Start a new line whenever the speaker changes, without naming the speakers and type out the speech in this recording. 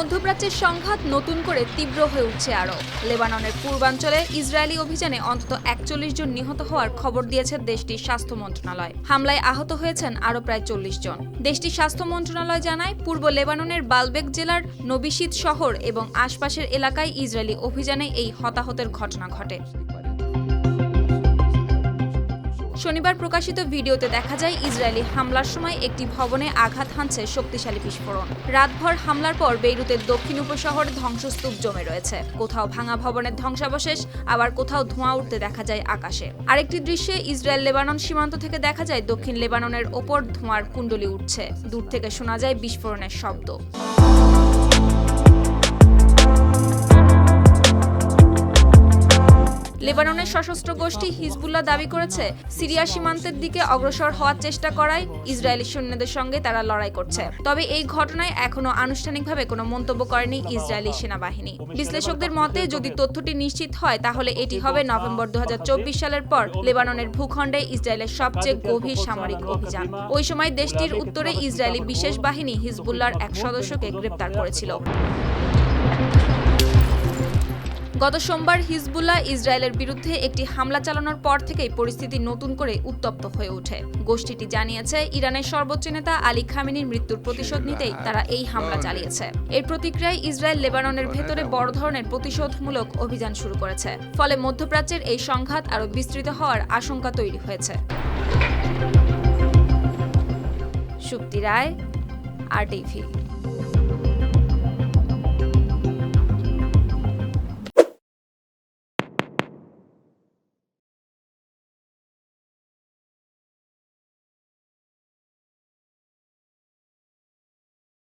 মধ্যপ্রাচ্যের সংঘাত নতুন করে তীব্র হয়ে উঠছে আরও। লেবাননের পূর্বাঞ্চলে ইসরায়েলি অভিযানে অন্তত ৪১ জন নিহত হওয়ার খবর দিয়েছে দেশটির স্বাস্থ্য মন্ত্রণালয়। হামলায় আহত হয়েছেন আরও প্রায় ৪০ জন। দেশটির স্বাস্থ্য মন্ত্রণালয় জানায়, পূর্ব লেবাননের বালবেক জেলার নবিশিদ শহর এবং আশপাশের এলাকায় ইসরায়েলি অভিযানে এই হতাহতের ঘটনা ঘটে। শনিবার প্রকাশিত ভিডিওতে দেখা যায় ইসরায়েলি হামলার সময় একটি ভবনে আঘাত হানছে শক্তিশালী বিস্ফোরণ। রাতভর হামলার পর বেইরুতের দক্ষিণ উপশহরে ধ্বংসস্তূপ জমে রয়েছে। কোথাও ভাঙা ভবনের ধ্বংসাবশেষ, আবার কোথাও ধোঁয়া উঠতে দেখা যায় আকাশে। আরেকটি দৃশ্যে ইসরায়েল লেবানন সীমান্ত থেকে দেখা যায় দক্ষিণ লেবাননের ওপর ধোঁয়ার কুণ্ডলী উঠছে। দূর থেকে শোনা যায় বিস্ফোরণের শব্দ। লেবাননের সশস্ত্র গোষ্ঠী হিজবুল্লাহ দাবি করেছে, সিরিয়া সীমান্তের দিকে অগ্রসর হওয়ার চেষ্টা করায় ইসরায়েলি সৈন্যদের সঙ্গে তারা লড়াই করছে। তবে এই ঘটনায় এখনও আনুষ্ঠানিকভাবে কোনো মন্তব্য করেনি ইসরায়েলি সেনাবাহিনী। বিশ্লেষকদের মতে, যদি তথ্যটি নিশ্চিত হয় তাহলে এটি হবে নভেম্বর ২০২৪ সালের পর লেবাননের ভূখণ্ডে ইসরায়েলের সবচেয়ে গভীর সামরিক অভিযান। ওই সময় দেশটির উত্তরে ইসরায়েলি বিশেষ বাহিনী হিজবুল্লাহর এক সদস্যকে গ্রেপ্তার করেছিল। গত সোমবার হিজবুল্লাহ ইসরায়েলের বিরুদ্ধে একটি হামলা চালানোর পর থেকেই পরিস্থিতি নতুন করে উত্তপ্ত হয়ে ওঠে। গোষ্ঠীটি জানিয়েছে, ইরানের সর্বোচ্চ নেতা আলী খামেনির মৃত্যুর প্রতিশোধ নিতেই তারা এই হামলা চালিয়েছে। এর প্রতিক্রিয়ায় ইসরায়েল লেবাননের ভেতরে বড় ধরনের প্রতিশোধমূলক অভিযান শুরু করেছে। ফলে মধ্যপ্রাচ্যের এই সংঘাত আরও বিস্তৃত হওয়ার আশঙ্কা তৈরি হয়েছে। সুপ্তি রায়, RTV।